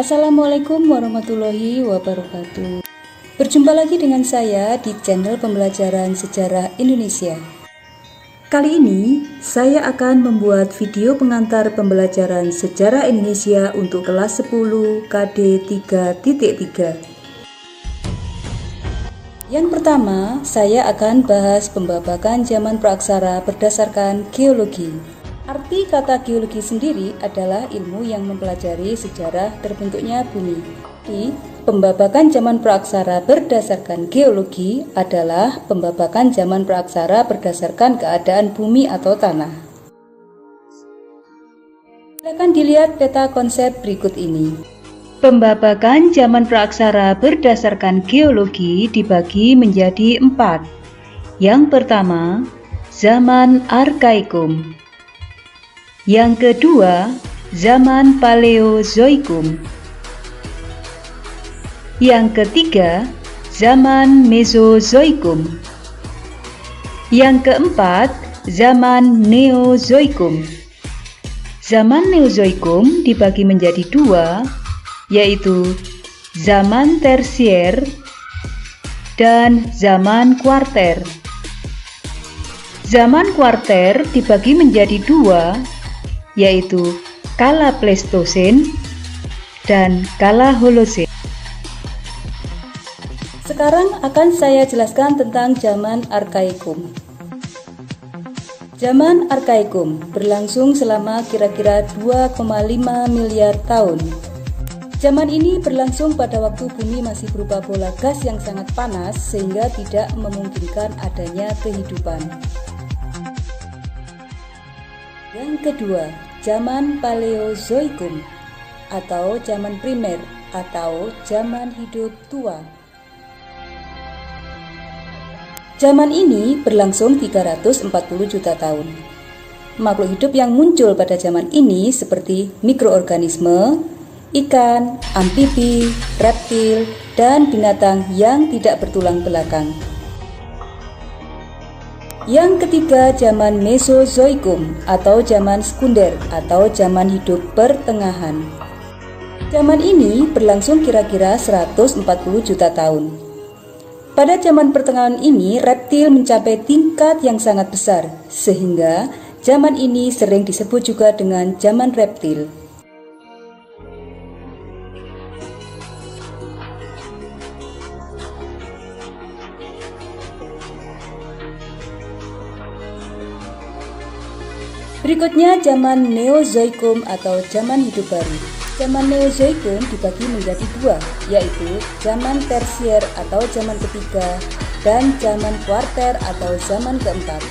Assalamualaikum warahmatullahi wabarakatuh. Berjumpa lagi dengan saya di channel pembelajaran sejarah Indonesia. Kali ini saya akan membuat video pengantar pembelajaran sejarah Indonesia untuk kelas 10 KD 3.3. Yang pertama, saya akan bahas pembabakan zaman praaksara berdasarkan geologi. Arti kata geologi sendiri adalah ilmu yang mempelajari sejarah terbentuknya bumi. Di pembabakan zaman praaksara berdasarkan geologi adalah pembabakan zaman praaksara berdasarkan keadaan bumi atau tanah. Silakan dilihat peta konsep berikut ini. Pembabakan zaman praaksara berdasarkan geologi dibagi menjadi 4. Yang pertama, zaman Arkaikum. Yang kedua, zaman Paleozoikum. Yang ketiga, zaman Mesozoikum. Yang keempat, zaman Neozoikum. Zaman Neozoikum dibagi menjadi 2, yaitu zaman Tersier dan zaman Kuarter. Zaman Kuarter dibagi menjadi 2, yaitu kala Pleistosen dan kala Holosen. Sekarang akan saya jelaskan tentang zaman Arkaikum. Zaman Arkaikum berlangsung selama kira-kira 2,5 miliar tahun. Zaman ini berlangsung pada waktu bumi masih berupa bola gas yang sangat panas sehingga tidak memungkinkan adanya kehidupan. Yang kedua, zaman Paleozoikum atau zaman primer atau zaman hidup tua. Zaman ini berlangsung 340 juta tahun. Makhluk hidup yang muncul pada zaman ini seperti mikroorganisme, ikan, amfibi, reptil, dan binatang yang tidak bertulang belakang. Yang ketiga, zaman Mesozoikum atau zaman sekunder atau zaman hidup pertengahan. Zaman ini berlangsung kira-kira 140 juta tahun. Pada zaman pertengahan ini, reptil mencapai tingkat yang sangat besar, sehingga zaman ini sering disebut juga dengan zaman reptil. Berikutnya zaman Neozoikum atau zaman hidup baru. Zaman Neozoikum dibagi menjadi 2, yaitu zaman Tersier atau zaman ketiga dan zaman Kuarter atau zaman keempat.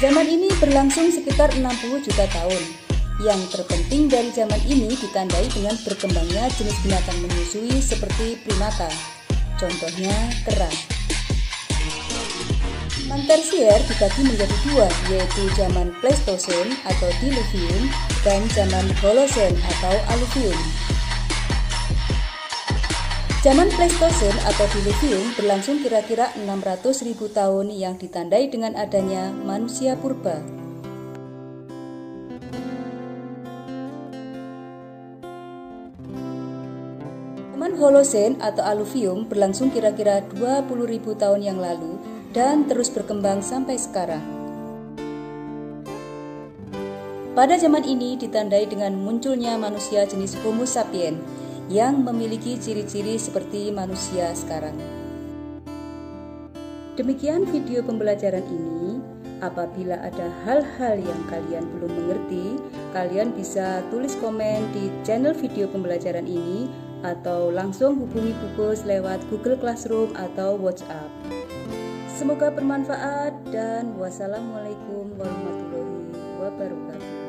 Zaman ini berlangsung sekitar 60 juta tahun. Yang terpenting dari zaman ini ditandai dengan berkembangnya jenis binatang menyusui seperti primata, contohnya kera. Zaman Tersier dibagi menjadi 2, yaitu zaman Pleistosen atau Diluvium dan zaman Holosen atau Aluvium. Zaman Pleistosen atau Diluvium berlangsung kira-kira 600.000 tahun yang ditandai dengan adanya manusia purba. Zaman Holosen atau Aluvium berlangsung kira-kira 20.000 tahun yang lalu dan terus berkembang sampai sekarang. Pada zaman ini ditandai dengan munculnya manusia jenis Homo sapiens yang memiliki ciri-ciri seperti manusia sekarang. Demikian video pembelajaran ini. Apabila ada hal-hal yang kalian belum mengerti, kalian bisa tulis komen di channel video pembelajaran ini atau langsung hubungi Bugos lewat Google Classroom atau WhatsApp. Semoga bermanfaat dan wassalamualaikum warahmatullahi wabarakatuh.